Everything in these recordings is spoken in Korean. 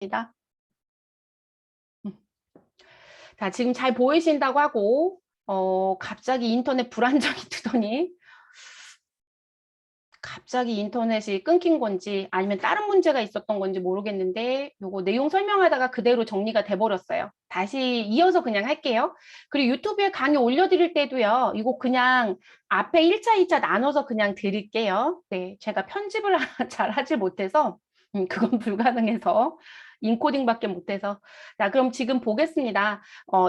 보겠습니다. 자, 지금 잘 보이신다고 하고 갑자기 인터넷 불안정이 뜨더니 갑자기 인터넷이 끊긴 건지 아니면 다른 문제가 있었던 건지 모르겠는데 요거 내용 설명하다가 그대로 정리가 돼버렸어요. 다시 이어서 그냥 할게요. 그리고 유튜브에 강의 올려드릴 때도요. 이거 그냥 앞에 1차, 2차 나눠서 그냥 드릴게요. 네, 제가 편집을 잘 하지 못해서 그건 불가능해서 인코딩밖에 못해서. 자, 그럼 지금 보겠습니다.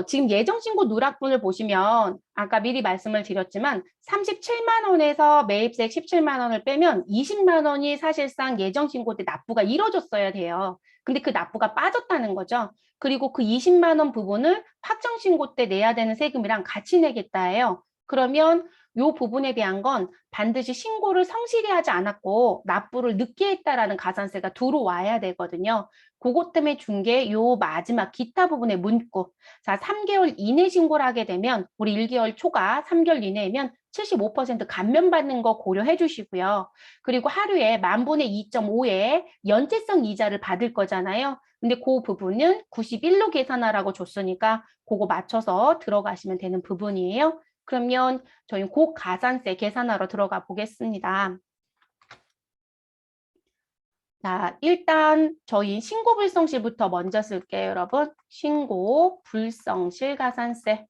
지금 예정신고 누락분을 보시면 아까 미리 말씀을 드렸지만 37만 원에서 매입세액 17만 원을 빼면 20만 원이 사실상 예정신고 때 납부가 이뤄졌어야 돼요. 근데 그 납부가 빠졌다는 거죠. 그리고 그 20만 원 부분을 확정신고 때 내야 되는 세금이랑 같이 내겠다 해요. 그러면 이 부분에 대한 건 반드시 신고를 성실히 하지 않았고 납부를 늦게 했다라는 가산세가 들어와야 되거든요. 그것 때문에 준 게 요 마지막 기타 부분의 문구. 자, 3개월 이내 신고를 하게 되면 우리 1개월 초과 3개월 이내면 75% 감면받는 거 고려해 주시고요. 그리고 하루에 10,000분의 2.5의 연체성 이자를 받을 거잖아요. 근데 그 부분은 91로 계산하라고 줬으니까 그거 맞춰서 들어가시면 되는 부분이에요. 그러면 저희 고가산세 계산하러 들어가 보겠습니다. 자, 일단 저희 신고불성실부터 먼저 쓸게요, 여러분. 신고불성실 가산세.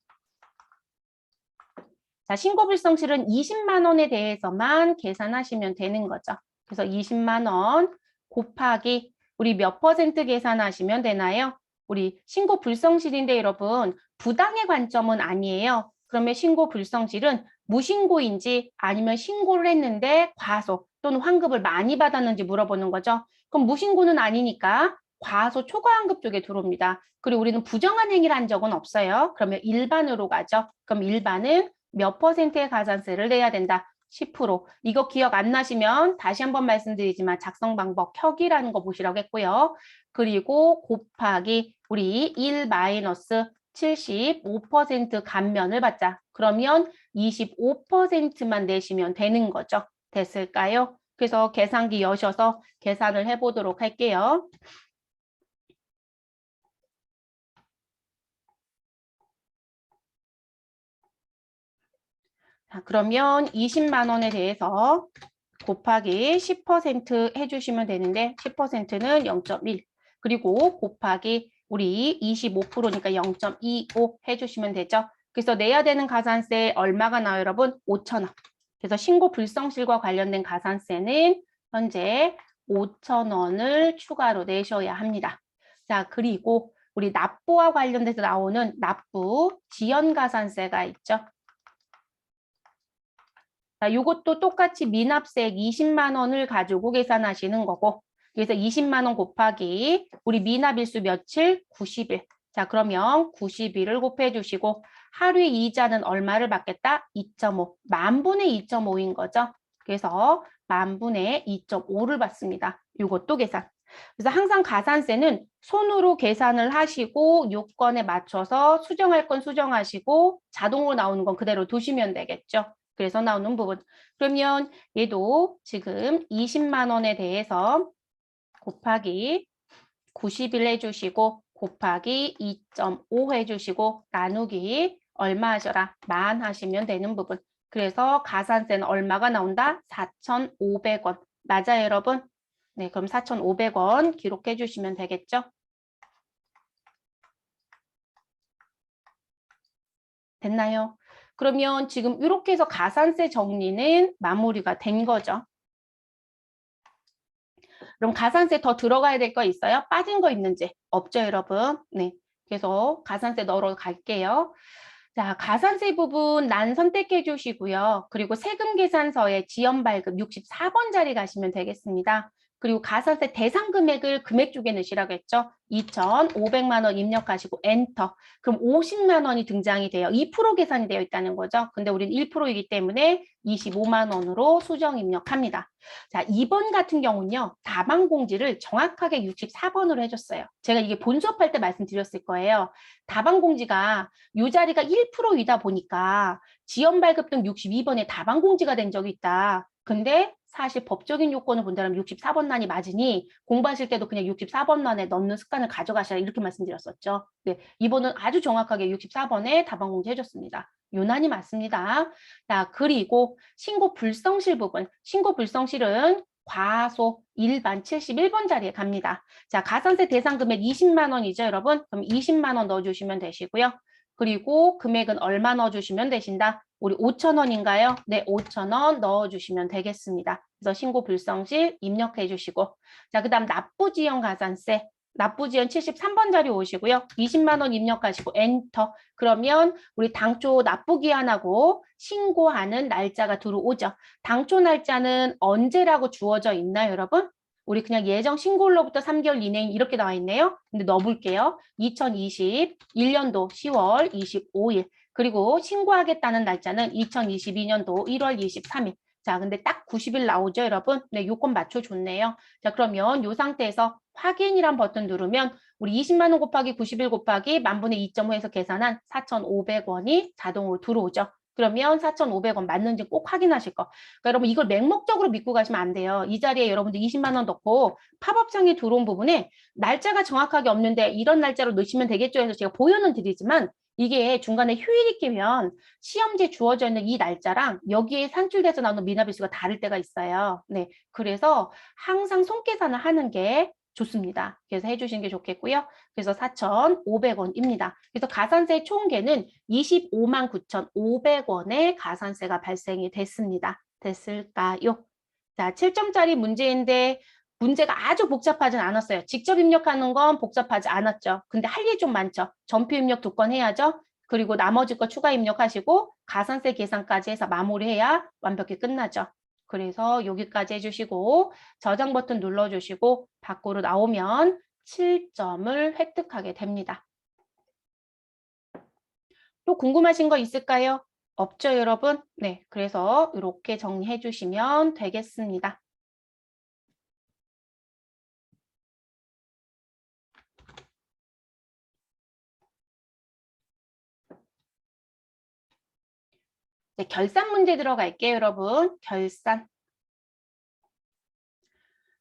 자, 신고불성실은 20만 원에 대해서만 계산하시면 되는 거죠. 그래서 20만 원 곱하기 우리 몇 퍼센트 계산하시면 되나요? 우리 신고불성실인데 여러분 부당의 관점은 아니에요. 그러면 신고불성실은 무신고인지 아니면 신고를 했는데 과소 또는 환급을 많이 받았는지 물어보는 거죠. 그럼 무신고는 아니니까 과소 초과환급 쪽에 들어옵니다. 그리고 우리는 부정한 행위를 한 적은 없어요. 그러면 일반으로 가죠. 그럼 일반은 몇 퍼센트의 가산세를 내야 된다? 10%. 이거 기억 안 나시면 다시 한번 말씀드리지만 작성 방법 혁이라는 거 보시라고 했고요. 그리고 곱하기 우리 1 마이너스 75% 감면을 받자. 그러면 25%만 내시면 되는 거죠. 됐을까요? 그래서 계산기 여셔서 계산을 해보도록 할게요. 자, 그러면 20만 원에 대해서 곱하기 10% 해주시면 되는데 10%는 0.1 그리고 곱하기 우리 25%니까 0.25 해주시면 되죠. 그래서 내야 되는 가산세 얼마가 나와요, 여러분? 5,000원. 그래서 신고 불성실과 관련된 가산세는 현재 5,000원을 추가로 내셔야 합니다. 자, 그리고 우리 납부와 관련돼서 나오는 납부 지연가산세가 있죠. 자, 이것도 똑같이 미납세액 20만 원을 가지고 계산하시는 거고 그래서 20만 원 곱하기 우리 미납일수 며칠? 90일. 자, 그러면 90일을 곱해 주시고 하루의 이자는 얼마를 받겠다? 2.5. 만분의 2.5인 거죠. 그래서 만분의 2.5를 받습니다. 이것도 계산. 그래서 항상 가산세는 손으로 계산을 하시고 요건에 맞춰서 수정할 건 수정하시고 자동으로 나오는 건 그대로 두시면 되겠죠. 그래서 나오는 부분. 그러면 얘도 지금 20만 원에 대해서 곱하기 90일 해주시고 곱하기 2.5 해주시고 나누기 얼마 하셔라? 만 하시면 되는 부분. 그래서 가산세는 얼마가 나온다? 4,500원. 맞아요, 여러분? 네, 그럼 4,500원 기록해 주시면 되겠죠? 됐나요? 그러면 지금 이렇게 해서 가산세 정리는 마무리가 된 거죠. 그럼 가산세 더 들어가야 될 거 있어요? 빠진 거 있는지? 없죠, 여러분? 네. 그래서 가산세 넣으러 갈게요. 자, 가산세 부분 난 선택해 주시고요. 그리고 세금 계산서에 지연 발급 64번 자리 가시면 되겠습니다. 그리고 가산세 대상 금액을 금액 쪽에 넣으시라고 했죠. 2,500만 원 입력하시고 엔터. 그럼 50만 원이 등장이 돼요. 2% 계산이 되어 있다는 거죠. 근데 우리는 1%이기 때문에 25만 원으로 수정 입력합니다. 자, 2번 같은 경우는요. 다방 공지를 정확하게 64번으로 해줬어요. 제가 이게 본 수업할 때 말씀드렸을 거예요. 다방 공지가 이 자리가 1%이다 보니까 지연 발급 등 62번에 다방 공지가 된 적이 있다. 근데 사실 법적인 요건을 본다면 64번란이 맞으니 공부하실 때도 그냥 64번란에 넣는 습관을 가져가셔야 이렇게 말씀드렸었죠. 네, 이번은 아주 정확하게 64번에 답안 공지해줬습니다. 유난히 맞습니다. 자, 그리고 신고 불성실 부분. 신고 불성실은 과소 일반 71번 자리에 갑니다. 자, 가산세 대상 금액 20만 원이죠, 여러분? 그럼 20만 원 넣어주시면 되시고요. 그리고 금액은 얼마 넣어주시면 되신다? 우리 5천 원인가요? 네, 5천 원 넣어주시면 되겠습니다. 그래서 신고 불성실 입력해 주시고, 자, 그 다음 납부지연 가산세. 납부지연 73번 자리 오시고요. 20만 원 입력하시고 엔터. 그러면 우리 당초 납부기한하고 신고하는 날짜가 들어오죠. 당초 날짜는 언제라고 주어져 있나요, 여러분? 우리 그냥 예정 신고일로부터 3개월 이내인 이렇게 나와 있네요. 근데 넣어볼게요. 2021년도 10월 25일. 그리고 신고하겠다는 날짜는 2022년도 1월 23일. 자, 근데 딱 90일 나오죠, 여러분? 네, 요건 맞춰줬네요. 자, 그러면 이 상태에서 확인이란 버튼 누르면 우리 20만 원 곱하기 90일 곱하기 만분의 2.5에서 계산한 4,500원이 자동으로 들어오죠. 그러면 4,500원 맞는지 꼭 확인하실 거. 그러니까 여러분 이걸 맹목적으로 믿고 가시면 안 돼요. 이 자리에 여러분들 20만 원 넣고 팝업창에 들어온 부분에 날짜가 정확하게 없는데 이런 날짜로 넣으시면 되겠죠 해서 제가 보여는 드리지만 이게 중간에 휴일이 끼면 시험지에 주어져 있는 이 날짜랑 여기에 산출돼서 나오는 미납일수가 다를 때가 있어요. 네, 그래서 항상 손계산을 하는 게 좋습니다. 그래서 해주시는 게 좋겠고요. 그래서 4,500원입니다. 그래서 가산세 총계는 25만 9,500원의 가산세가 발생이 됐습니다. 됐을까요? 자, 7점짜리 문제인데 문제가 아주 복잡하진 않았어요. 직접 입력하는 건 복잡하지 않았죠. 근데 할 일이 좀 많죠. 전표 입력 2건 해야죠. 그리고 나머지 거 추가 입력하시고 가산세 계산까지 해서 마무리해야 완벽히 끝나죠. 그래서 여기까지 해주시고 저장 버튼 눌러주시고 밖으로 나오면 7점을 획득하게 됩니다. 또 궁금하신 거 있을까요? 없죠, 여러분? 네, 그래서 이렇게 정리해 주시면 되겠습니다. 네, 결산 문제 들어갈게요, 여러분. 결산.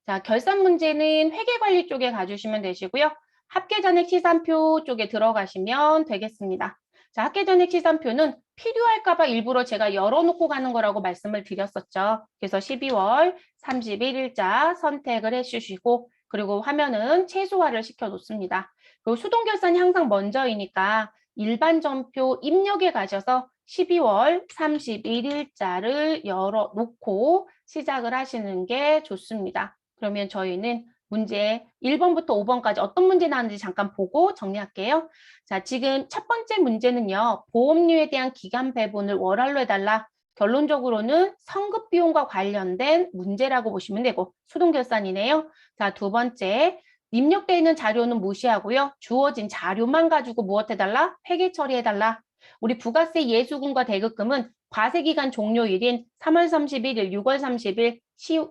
자, 결산 문제는 회계관리 쪽에 가주시면 되시고요. 합계잔액 시산표 쪽에 들어가시면 되겠습니다. 자, 합계잔액 시산표는 필요할까 봐 일부러 제가 열어놓고 가는 거라고 말씀을 드렸었죠. 그래서 12월 31일자 선택을 해주시고 그리고 화면은 최소화를 시켜놓습니다. 그리고 수동결산이 항상 먼저이니까 일반 전표 입력에 가셔서 12월 31일자를 열어놓고 시작을 하시는 게 좋습니다. 그러면 저희는 문제 1번부터 5번까지 어떤 문제 나왔는지 잠깐 보고 정리할게요. 자, 지금 첫 번째 문제는요. 보험료에 대한 기간 배분을 월할로 해달라. 결론적으로는 성급 비용과 관련된 문제라고 보시면 되고 수동결산이네요. 자, 두 번째. 입력되어 있는 자료는 무시하고요. 주어진 자료만 가지고 무엇 해달라? 회계 처리해달라. 우리 부가세 예수금과 대급금은 과세기간 종료일인 3월 31일, 6월 30일,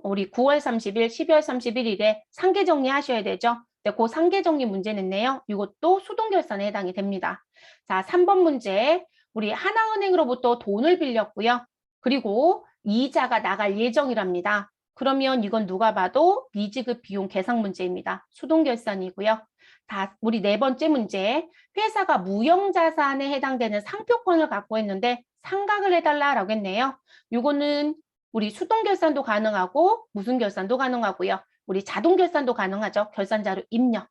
우리 9월 30일, 12월 31일에 상계 정리하셔야 되죠. 네, 그 상계 정리 문제 냈네요. 이것도 수동결산에 해당이 됩니다. 자, 3번 문제. 우리 하나은행으로부터 돈을 빌렸고요. 그리고 이자가 나갈 예정이랍니다. 그러면 이건 누가 봐도 미지급 비용 계상 문제입니다. 수동결산이고요. 우리 네 번째 문제. 회사가 무형자산에 해당되는 상표권을 갖고 있는데 상각을 해달라라고 했네요. 이거는 우리 수동결산도 가능하고 무슨 결산도 가능하고요. 우리 자동결산도 가능하죠. 결산자료 입력.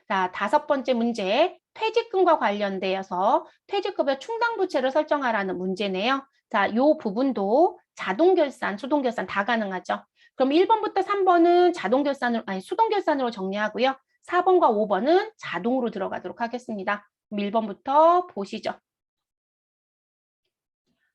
자, 다섯 번째 문제. 퇴직금과 관련되어서 퇴직급여 충당부채를 설정하라는 문제네요. 자, 이 부분도 자동결산, 수동결산 다 가능하죠. 그럼 1번부터 3번은 자동결산으로, 아니, 수동결산으로 정리하고요. 4번과 5번은 자동으로 들어가도록 하겠습니다. 1번부터 보시죠.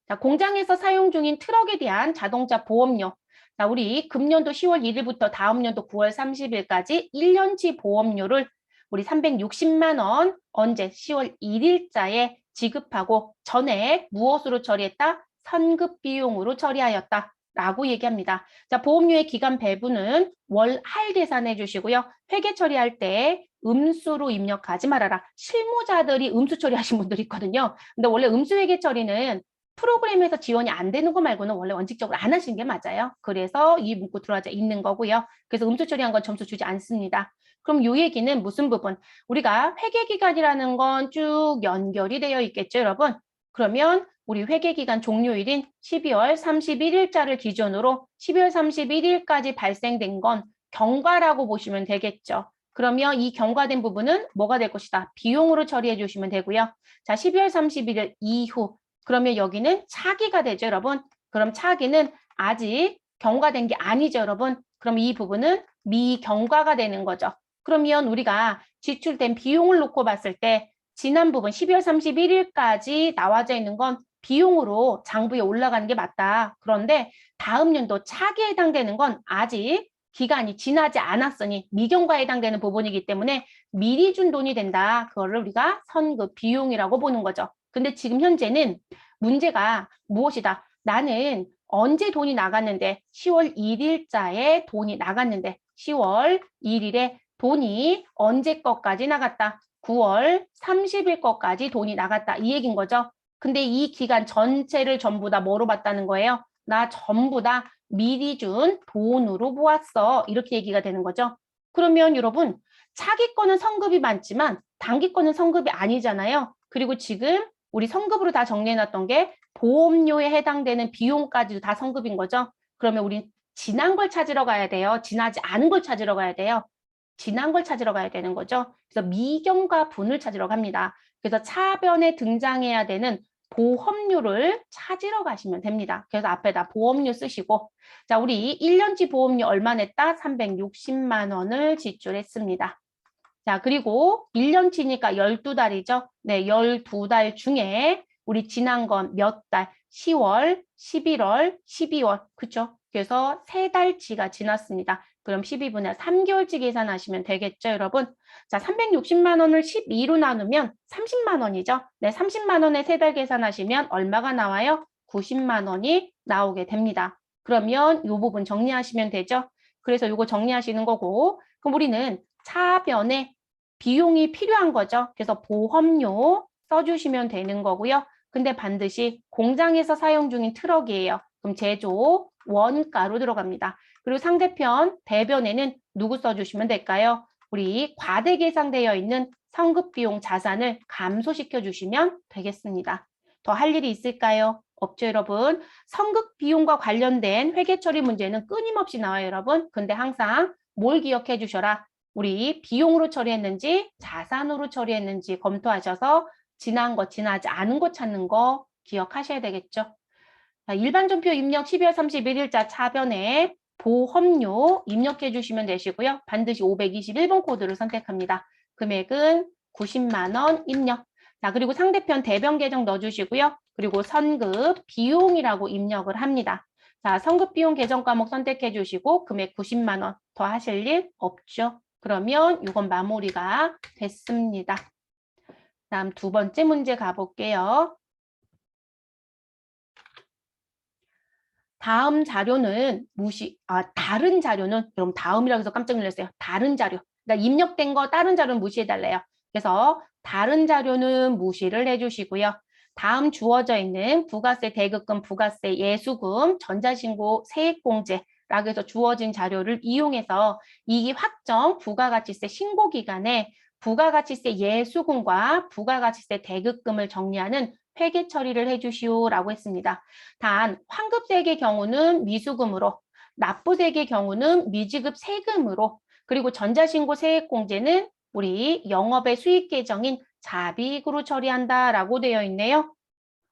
자, 공장에서 사용 중인 트럭에 대한 자동차 보험료. 자, 우리 금년도 10월 1일부터 다음 연도 9월 30일까지 1년치 보험료를 우리 360만 원 언제 10월 1일자에 지급하고 전액 무엇으로 처리했다? 선급 비용으로 처리하였다. 라고 얘기합니다. 자, 보험료의 기간 배분은 월할 계산해 주시고요. 회계 처리할 때 음수로 입력하지 말아라. 실무자들이 음수 처리하신 분들이 있거든요. 근데 원래 음수 회계 처리는 프로그램에서 지원이 안 되는 거 말고는 원래 원칙적으로 안 하시는 게 맞아요. 그래서 이 문구 들어와 있는 거고요. 그래서 음수 처리한 건 점수 주지 않습니다. 그럼 이 얘기는 무슨 부분? 우리가 회계기간이라는 건 쭉 연결이 되어 있겠죠, 여러분? 그러면 우리 회계기간 종료일인 12월 31일자를 기준으로 12월 31일까지 발생된 건 경과라고 보시면 되겠죠. 그러면 이 경과된 부분은 뭐가 될 것이다? 비용으로 처리해 주시면 되고요. 자, 12월 31일 이후 그러면 여기는 차기가 되죠, 여러분. 그럼 차기는 아직 경과된 게 아니죠, 여러분. 그럼 이 부분은 미경과가 되는 거죠. 그러면 우리가 지출된 비용을 놓고 봤을 때 지난 부분 12월 31일까지 나와져 있는 건 비용으로 장부에 올라가는 게 맞다. 그런데 다음 연도 차기에 해당되는 건 아직 기간이 지나지 않았으니 미경과에 해당되는 부분이기 때문에 미리 준 돈이 된다. 그거를 우리가 선급 비용이라고 보는 거죠. 근데 지금 현재는 문제가 무엇이다? 나는 언제 돈이 나갔는데 10월 1일자에 돈이 나갔는데 10월 1일에 돈이 언제 것까지 나갔다. 9월 30일 것까지 돈이 나갔다. 이 얘기인 거죠. 근데 이 기간 전체를 전부 다 뭐로 봤다는 거예요? 나 전부 다 미리 준 돈으로 보았어. 이렇게 얘기가 되는 거죠. 그러면 여러분, 차기 거는 성급이 많지만 단기 거는 성급이 아니잖아요. 그리고 지금 우리 성급으로 다 정리해놨던 게 보험료에 해당되는 비용까지도 다 성급인 거죠. 그러면 우리 지난 걸 찾으러 가야 돼요. 지나지 않은 걸 찾으러 가야 돼요. 지난 걸 찾으러 가야 되는 거죠. 그래서 미경과 분을 찾으러 갑니다. 그래서 차변에 등장해야 되는 보험료를 찾으러 가시면 됩니다. 그래서 앞에다 보험료 쓰시고 자, 우리 1년치 보험료 얼마 냈다? 360만 원을 지출했습니다. 자, 그리고 1년치니까 12달이죠. 네, 12달 중에 우리 지난 건 몇 달? 10월, 11월, 12월. 그쵸? 그래서 3달치가 지났습니다. 그럼 12분의 3개월치 계산하시면 되겠죠, 여러분? 자, 360만 원을 12로 나누면 30만 원이죠. 네, 30만 원에 3달 계산하시면 얼마가 나와요? 90만 원이 나오게 됩니다. 그러면 이 부분 정리하시면 되죠? 그래서 이거 정리하시는 거고, 그럼 우리는 차변에 비용이 필요한 거죠. 그래서 보험료 써주시면 되는 거고요. 근데 반드시 공장에서 사용 중인 트럭이에요. 그럼 제조 원가로 들어갑니다. 그리고 상대편 대변에는 누구 써주시면 될까요? 우리 과대 계상되어 있는 성급비용 자산을 감소시켜 주시면 되겠습니다. 더 할 일이 있을까요? 없죠, 여러분. 성급 비용과 관련된 회계 처리 문제는 끊임없이 나와요, 여러분. 근데 항상 뭘 기억해 주셔라. 우리 비용으로 처리했는지 자산으로 처리했는지 검토하셔서 지난 거, 지나지 않은 거 찾는 거 기억하셔야 되겠죠. 자, 일반 전표 입력 12월 31일자 차변에 보험료 입력해 주시면 되시고요. 반드시 521번 코드를 선택합니다. 금액은 90만 원 입력. 자, 그리고 상대편 대변 계정 넣어주시고요. 그리고 선급 비용이라고 입력을 합니다. 자, 선급 비용 계정 과목 선택해 주시고 금액 90만 원 더 하실 일 없죠. 그러면 이건 마무리가 됐습니다. 다음 두 번째 문제 가볼게요. 다음 자료는 다른 자료는, 그럼 다음이라고 해서 깜짝 놀랐어요. 다른 자료. 그러니까 입력된 거 다른 자료는 무시해달래요. 그래서 다른 자료는 무시를 해주시고요. 다음 주어져 있는 부가세 대급금, 부가세 예수금, 전자신고 세액공제라고 해서 주어진 자료를 이용해서 이기 확정 부가가치세 신고 기간에 부가가치세 예수금과 부가가치세 대급금을 정리하는 회계 처리를 해주시오라고 했습니다. 단 환급세액의 경우는 미수금으로, 납부세액의 경우는 미지급 세금으로, 그리고 전자신고 세액공제는 우리 영업의 수익 계정인 자비익으로 처리한다라고 되어 있네요.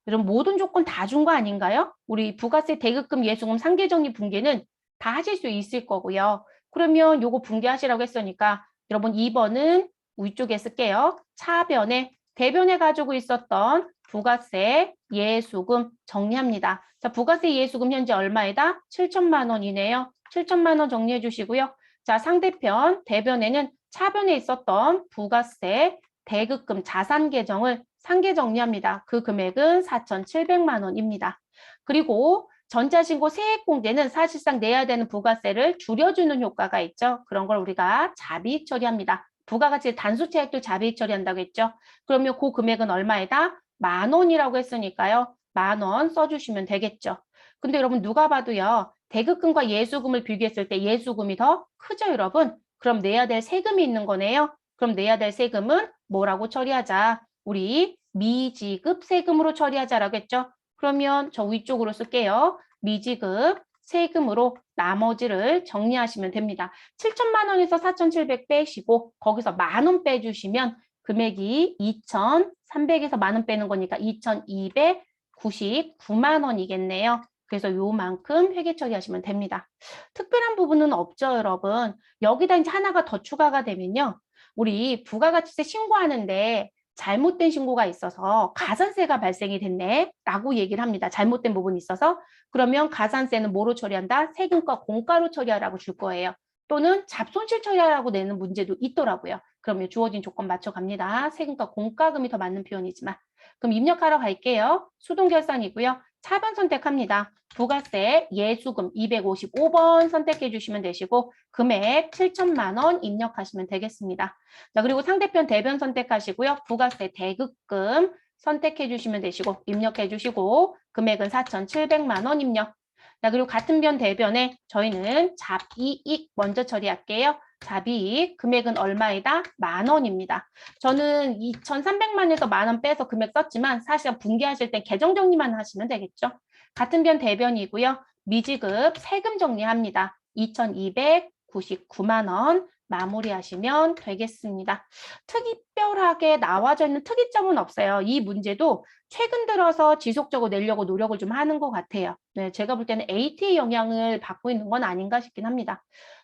그럼 모든 조건 다 준 거 아닌가요? 우리 부가세 대급금 예수금 상계정리 붕괴는 다 하실 수 있을 거고요. 그러면 요거 붕괴하시라고 했으니까 여러분 2번은 위쪽에 쓸게요. 차변에 대변에 가지고 있었던 부가세 예수금 정리합니다. 자, 부가세 예수금 현재 얼마이다? 7천만 원이네요. 7천만 원 정리해 주시고요. 자, 상대편 대변에는 차변에 있었던 부가세 대급금 자산 계정을 상계 정리합니다. 그 금액은 4,700만 원입니다. 그리고 전자신고 세액공제는 사실상 내야 되는 부가세를 줄여주는 효과가 있죠. 그런 걸 우리가 자비익 처리합니다. 부가가치 단수채액도 자비익 처리한다고 했죠. 그러면 그 금액은 얼마이다? 10,000원이라고 했으니까요. 10,000원 써주시면 되겠죠. 근데 여러분 누가 봐도요. 대급금과 예수금을 비교했을 때 예수금이 더 크죠, 여러분? 그럼 내야 될 세금이 있는 거네요. 그럼 내야 될 세금은 뭐라고 처리하자? 우리 미지급 세금으로 처리하자라고 했죠. 그러면 저 위쪽으로 쓸게요. 미지급 세금으로 나머지를 정리하시면 됩니다. 7천만 원에서 4,700 빼시고 거기서 10,000원 빼주시면 금액이 2,300에서 10,000원 빼는 거니까 2,299만 원이겠네요. 그래서 요만큼 회계 처리하시면 됩니다. 특별한 부분은 없죠, 여러분. 여기다 이제 하나가 더 추가가 되면요. 우리 부가가치세 신고하는데 잘못된 신고가 있어서 가산세가 발생이 됐네 라고 얘기를 합니다. 잘못된 부분이 있어서. 그러면 가산세는 뭐로 처리한다? 세금과 공가로 처리하라고 줄 거예요. 또는 잡손실 처리하라고 내는 문제도 있더라고요. 그러면 주어진 조건 맞춰갑니다. 세금과 공가금이 더 맞는 표현이지만. 그럼 입력하러 갈게요. 수동결산이고요. 차변 선택합니다. 부가세 예수금 255번 선택해 주시면 되시고 금액 7천만 원 입력하시면 되겠습니다. 자, 그리고 상대편 대변 선택하시고요. 부가세 대급금 선택해 주시면 되시고 입력해 주시고 금액은 4,700만 원 입력. 자, 그리고 같은 변 대변에 저희는 잡이익 먼저 처리할게요. 잡이익 금액은 얼마이다? 10,000원입니다. 저는 2,300만에서 10,000원 빼서 금액 썼지만 사실 분기하실 때 계정 정리만 하시면 되겠죠. 같은 변 대변이고요. 미지급 세금 정리합니다. 2,299만 원 마무리하시면 되겠습니다. 특별하게 나와져 있는 특이점은 없어요. 이 문제도 최근 들어서 지속적으로 내려고 노력을 좀 하는 것 같아요. 네, 제가 볼 때는 ATA 영향을 받고 있는 건 아닌가 싶긴 합니다.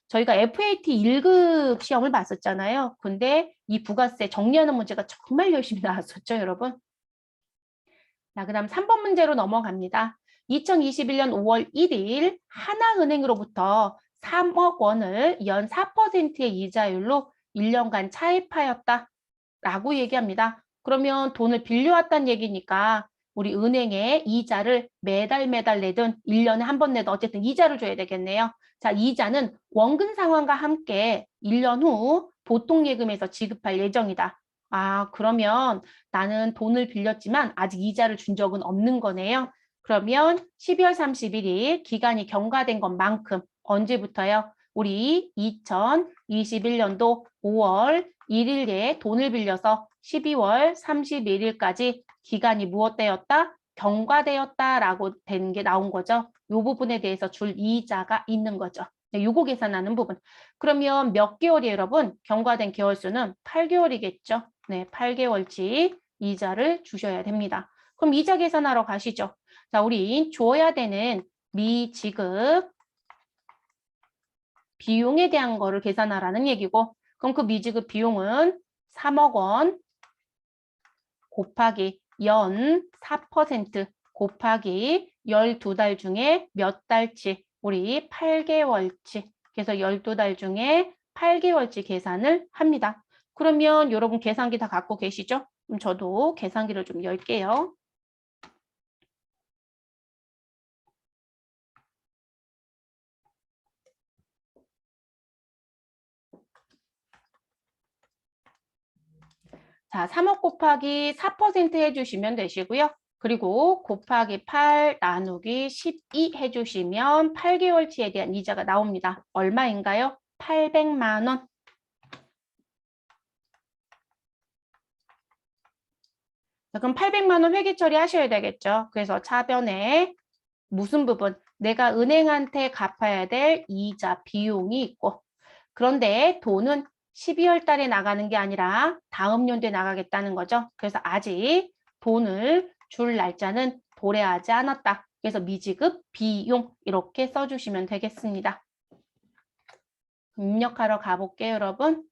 저희가 FAT 1급 시험을 봤었잖아요. 근데 이 부가세 정리하는 문제가 정말 열심히 나왔었죠, 여러분. 자, 그다음 3번 문제로 넘어갑니다. 2021년 5월 1일 하나은행으로부터 3억 원을 연 4%의 이자율로 1년간 차입하였다 라고 얘기합니다. 그러면 돈을 빌려왔다는 얘기니까 우리 은행에 이자를 매달 내든 1년에 한 번 내든 어쨌든 이자를 줘야 되겠네요. 자, 이자는 원금 상환과 함께 1년 후 보통 예금에서 지급할 예정이다. 아, 그러면 나는 돈을 빌렸지만 아직 이자를 준 적은 없는 거네요. 그러면 12월 31일 기간이 경과된 것만큼 언제부터요? 우리 2021년도 5월 1일에 돈을 빌려서 12월 31일까지 기간이 무엇되었다? 경과되었다라고 된 게 나온 거죠. 이 부분에 대해서 줄 이자가 있는 거죠. 요거 계산하는 부분. 그러면 몇 개월이에요, 여러분? 경과된 개월 수는 8개월이겠죠. 네, 8개월치 이자를 주셔야 됩니다. 그럼 이자 계산하러 가시죠. 자, 우리 줘야 되는 미지급 비용에 대한 거를 계산하라는 얘기고, 그럼 그 미지급 비용은 3억 원 곱하기 연 4% 곱하기 12달 중에 몇 달치? 우리 8개월치. 그래서 12달 중에 8개월치 계산을 합니다. 그러면 여러분 계산기 다 갖고 계시죠? 그럼 저도 계산기를 좀 열게요. 자, 3억 곱하기 4% 해주시면 되시고요. 그리고 곱하기 8 나누기 12 해주시면 8개월치에 대한 이자가 나옵니다. 얼마인가요? 800만 원. 자, 그럼 800만 원 회계 처리하셔야 되겠죠. 그래서 차변에 무슨 부분? 내가 은행한테 갚아야 될 이자 비용이 있고 그런데 돈은 12월 달에 나가는 게 아니라 다음 연도에 나가겠다는 거죠. 그래서 아직 돈을 줄 날짜는 도래하지 않았다. 그래서 미지급 비용 이렇게 써주시면 되겠습니다. 입력하러 가볼게요, 여러분.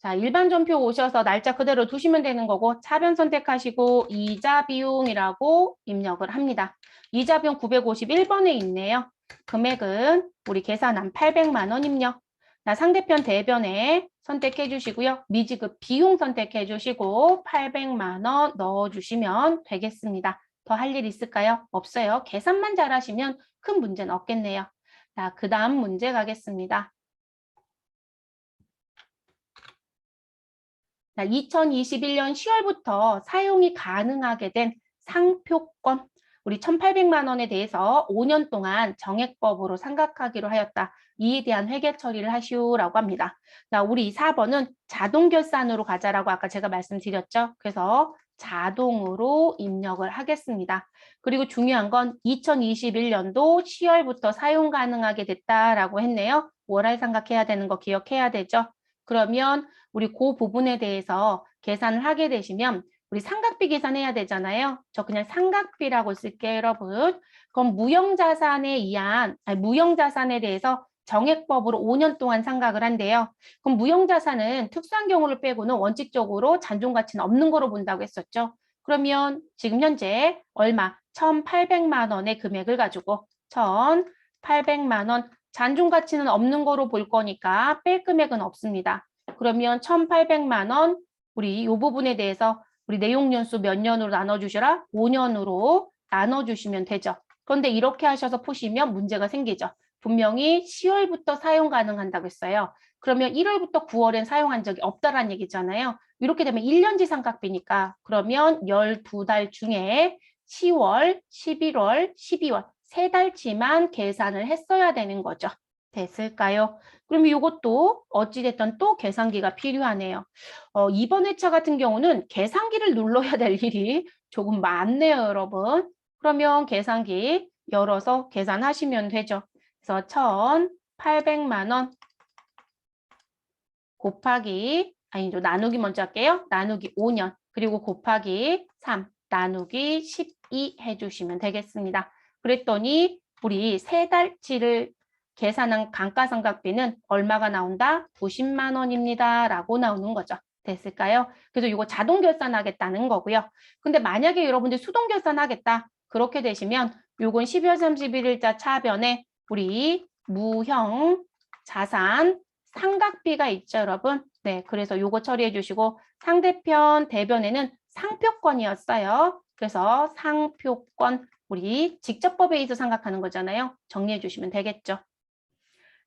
자, 일반 전표 오셔서 날짜 그대로 두시면 되는 거고 차변 선택하시고 이자 비용이라고 입력을 합니다. 이자 비용 951번에 있네요. 금액은 우리 계산한 800만 원 입력. 자, 상대편 대변에 선택해 주시고요. 미지급 비용 선택해 주시고 800만 원 넣어 주시면 되겠습니다. 더 할 일 있을까요? 없어요. 계산만 잘하시면 큰 문제는 없겠네요. 자, 그 다음 문제 가겠습니다. 2021년 10월부터 사용이 가능하게 된 상표권, 우리 1,800만 원에 대해서 5년 동안 정액법으로 상각하기로 하였다. 이에 대한 회계 처리를 하시오라고 합니다. 자, 우리 4번은 자동 결산으로 가자라고 아까 제가 말씀드렸죠. 그래서 자동으로 입력을 하겠습니다. 그리고 중요한 건 2021년도 10월부터 사용 가능하게 됐다라고 했네요. 월할 상각해야 되는 거 기억해야 되죠. 그러면 우리 그 부분에 대해서 계산을 하게 되시면 우리 상각비 계산해야 되잖아요. 저 그냥 상각비라고 쓸게요, 여러분. 그럼 무형자산에 대해서 정액법으로 5년 동안 상각을 한대요. 그럼 무형자산은 특수한 경우를 빼고는 원칙적으로 잔존가치는 없는 거로 본다고 했었죠. 그러면 지금 현재 얼마? 1,800만 원의 금액을 가지고 1,800만 원 잔존가치는 없는 거로 볼 거니까 뺄 금액은 없습니다. 그러면 1,800만 원 우리 이 부분에 대해서 우리 내용연수 몇 년으로 나눠주셔라? 5년으로 나눠주시면 되죠. 그런데 이렇게 하셔서 푸시면 문제가 생기죠. 분명히 10월부터 사용 가능한다고 했어요. 그러면 1월부터 9월엔 사용한 적이 없다라는 얘기잖아요. 이렇게 되면 1년지 삼각비니까 그러면 12달 중에 10월, 11월, 12월 세 달치만 계산을 했어야 되는 거죠. 됐을까요? 그럼 이것도 어찌됐든 또 계산기가 필요하네요. 이번 회차 같은 경우는 계산기를 눌러야 될 일이 조금 많네요, 여러분. 그러면 계산기 열어서 계산하시면 되죠. 그래서 1,800만 원 곱하기, 아니죠, 나누기 먼저 할게요. 나누기 5년, 그리고 곱하기 3, 나누기 12 해주시면 되겠습니다. 그랬더니 우리 세 달치를 계산한 감가상각비는 얼마가 나온다? 90만 원입니다. 라고 나오는 거죠. 됐을까요? 그래서 이거 자동 결산하겠다는 거고요. 근데 만약에 여러분들 수동 결산하겠다. 그렇게 되시면 요건 12월 31일자 차변에 우리 무형 자산 상각비가 있죠, 여러분. 네, 그래서 요거 처리해 주시고 상대편 대변에는 상표권이었어요. 그래서 상표권 우리 직접법에 의해서 상각하는 거잖아요. 정리해 주시면 되겠죠.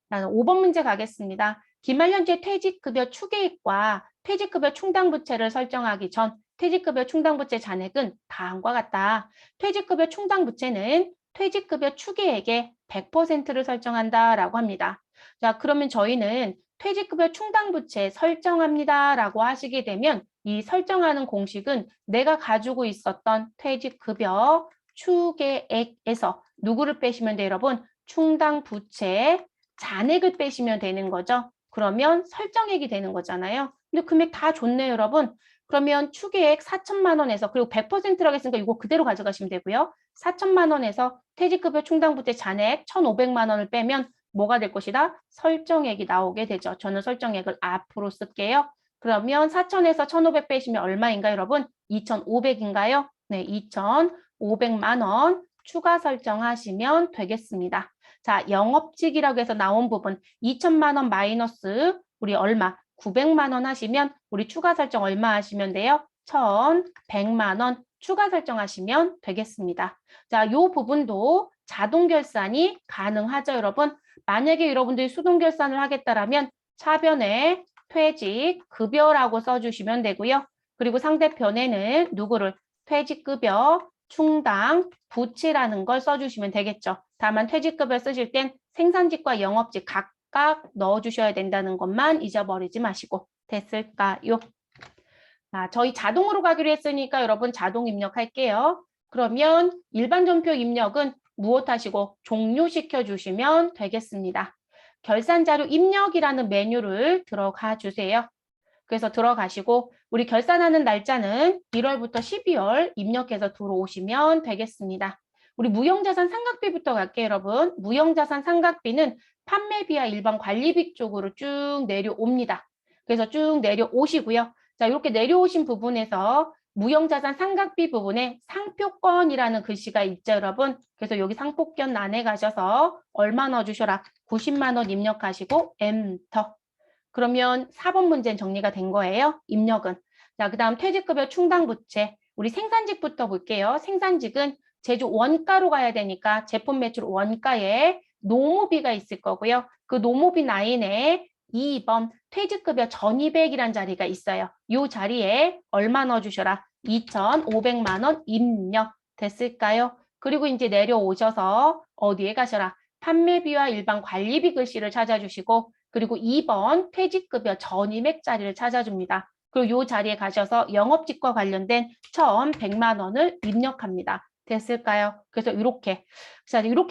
나는 5번 문제 가겠습니다. 기말 현재 퇴직급여 추계액과 퇴직급여 충당부채를 설정하기 전 퇴직급여 충당부채 잔액은 다음과 같다. 퇴직급여 충당부채는 퇴직급여 추계액의 100%를 설정한다라고 합니다. 자, 그러면 저희는 퇴직급여 충당부채 설정합니다라고 하시게 되면 이 설정하는 공식은 내가 가지고 있었던 퇴직급여 추계액에서 누구를 빼시면 돼요, 여러분? 충당부채 잔액을 빼시면 되는 거죠. 그러면 설정액이 되는 거잖아요. 근데 금액 다 좋네요, 여러분. 그러면 추계액 4천만 원에서 그리고 100%라고 했으니까 이거 그대로 가져가시면 되고요. 4천만 원에서 퇴직급여 충당부채 잔액 1,500만 원을 빼면 뭐가 될 것이다? 설정액이 나오게 되죠. 저는 설정액을 앞으로 쓸게요. 그러면 4천에서 1,500 빼시면 얼마인가요, 여러분? 2,500인가요? 네, 2,500만 원 추가 설정하시면 되겠습니다. 자, 영업직이라고 해서 나온 부분 2천만 원 마이너스 우리 얼마? 900만 원 하시면 우리 추가 설정 얼마 하시면 돼요? 1,100만 원 추가 설정하시면 되겠습니다. 자, 요 부분도 자동 결산이 가능하죠, 여러분? 만약에 여러분들이 수동 결산을 하겠다라면 차변에 퇴직 급여라고 써주시면 되고요. 그리고 상대편에는 누구를 퇴직급여 충당 부채라는 걸 써주시면 되겠죠. 다만 퇴직급여 쓰실 땐 생산직과 영업직 각각 넣어주셔야 된다는 것만 잊어버리지 마시고. 됐을까요? 자, 저희 자동으로 가기로 했으니까 여러분 자동 입력할게요. 그러면 일반 전표 입력은 무엇 하시고 종료시켜 주시면 되겠습니다. 결산자료 입력이라는 메뉴를 들어가 주세요. 그래서 들어가시고 우리 결산하는 날짜는 1월부터 12월 입력해서 들어오시면 되겠습니다. 우리 무형자산 상각비부터 갈게요, 여러분. 무형자산 상각비는 판매비와 일반 관리비 쪽으로 쭉 내려옵니다. 그래서 쭉 내려오시고요. 자, 이렇게 내려오신 부분에서 무형자산 상각비 부분에 상표권이라는 글씨가 있죠, 여러분. 그래서 여기 상표권 안에 가셔서 얼마 넣어주셔라? 90만 원 입력하시고 엔터. 그러면 4번 문제는 정리가 된 거예요. 입력은. 자, 그 다음 퇴직급여 충당부채. 우리 생산직부터 볼게요. 생산직은 제조 원가로 가야 되니까 제품 매출 원가에 노무비가 있을 거고요. 그 노무비 라인에 2번 퇴직급여 1200이란 자리가 있어요. 이 자리에 얼마 넣어주셔라. 2,500만 원 입력 됐을까요? 그리고 이제 내려오셔서 어디에 가셔라. 판매비와 일반 관리비 글씨를 찾아주시고 그리고 2번 퇴직급여 전입액 자리를 찾아줍니다. 그리고 이 자리에 가셔서 영업직과 관련된 1,100만 원을 입력합니다. 됐을까요? 그래서 이렇게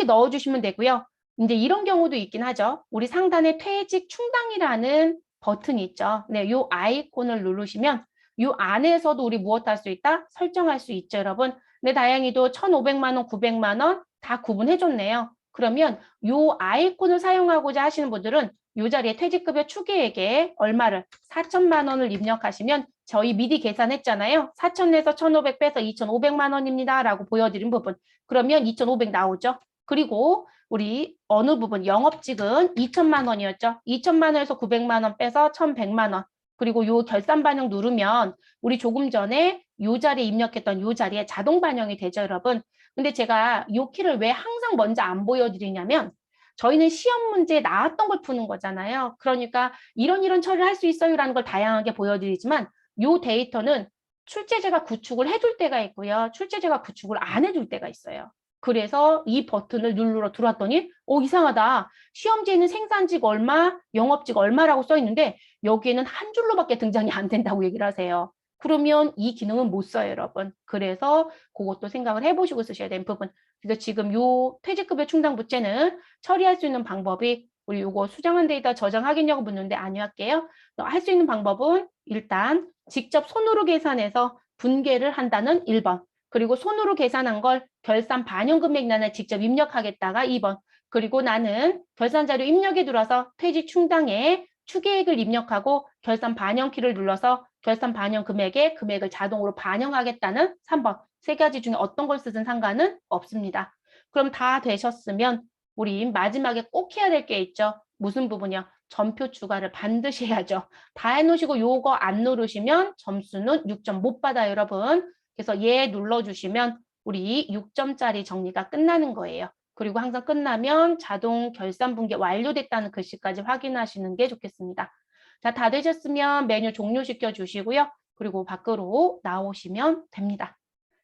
넣어주시면 되고요. 이제 이런 경우도 있긴 하죠. 우리 상단에 퇴직 충당이라는 버튼이 있죠. 네, 요 아이콘을 누르시면 요 안에서도 우리 무엇 할 수 있다? 설정할 수 있죠, 여러분. 근데 다행히도 1,500만 원, 900만 원 다 구분해줬네요. 그러면 요 아이콘을 사용하고자 하시는 분들은 요 자리에 퇴직급여 추계액에 얼마를 4천만 원을 입력하시면 저희 미리 계산했잖아요. 4천에서 1,500 빼서 2,500만 원입니다. 라고 보여드린 부분. 그러면 2,500 나오죠. 그리고 우리 어느 부분 영업직은 2천만 원이었죠. 2천만 원에서 900만 원 빼서 1,100만 원. 그리고 요 결산 반영 누르면 우리 조금 전에 요 자리에 입력했던 요 자리에 자동 반영이 되죠, 여러분. 근데 제가 요 키를 왜 항상 먼저 안 보여드리냐면 저희는 시험 문제에 나왔던 걸 푸는 거잖아요. 그러니까 이런 처리를 할 수 있어요라는 걸 다양하게 보여드리지만 요 데이터는 출제자가 구축을 해줄 때가 있고요. 출제자가 구축을 안 해줄 때가 있어요. 그래서 이 버튼을 누르러 들어왔더니 이상하다. 시험지에는 생산직 얼마, 영업직 얼마라고 써 있는데 여기에는 한 줄로밖에 등장이 안 된다고 얘기를 하세요. 그러면 이 기능은 못 써요, 여러분. 그래서 그것도 생각을 해보시고 쓰셔야 되는 부분. 그래서 지금 요 퇴직급여 충당부채는 처리할 수 있는 방법이 우리 요거 수정한 데이터 저장하겠냐고 묻는데 아니요 할게요. 할 수 있는 방법은 일단 직접 손으로 계산해서 분개를 한다는 1번. 그리고 손으로 계산한 걸 결산 반영 금액란에 직접 입력하겠다가 2번. 그리고 나는 결산 자료 입력에 들어와서 퇴직 충당에 추계액을 입력하고 결산 반영 키를 눌러서 결산 반영 금액에 금액을 자동으로 반영하겠다는 3번. 세 가지 중에 어떤 걸 쓰든 상관은 없습니다. 그럼 다 되셨으면 우리 마지막에 꼭 해야 될 게 있죠. 무슨 부분이요? 점표 추가를 반드시 해야죠. 다 해놓으시고 요거 안 누르시면 점수는 6점 못 받아요, 여러분. 그래서 얘 눌러주시면 우리 6점짜리 정리가 끝나는 거예요. 그리고 항상 끝나면 자동 결산 분계 완료됐다는 글씨까지 확인하시는 게 좋겠습니다. 자, 다 되셨으면 메뉴 종료시켜 주시고요. 그리고 밖으로 나오시면 됩니다.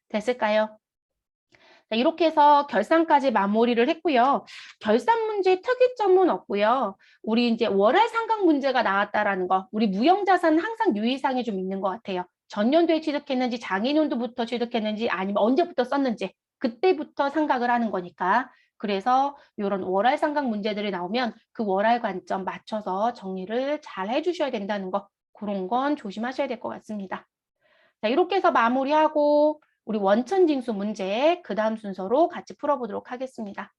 됐을까요? 자, 이렇게 해서 결산까지 마무리를 했고요. 결산 문제 특이점은 없고요. 우리 이제 월할 상각 문제가 나왔다라는 거, 우리 무형자산은 항상 유의사항이 좀 있는 것 같아요. 전년도에 취득했는지 장애년도부터 취득했는지 아니면 언제부터 썼는지 그때부터 상각을 하는 거니까. 그래서 이런 월할 상각 문제들이 나오면 그 월할 관점 맞춰서 정리를 잘 해주셔야 된다는 거, 그런 건 조심하셔야 될 것 같습니다. 자, 이렇게 해서 마무리하고 우리 원천징수 문제 그 다음 순서로 같이 풀어보도록 하겠습니다.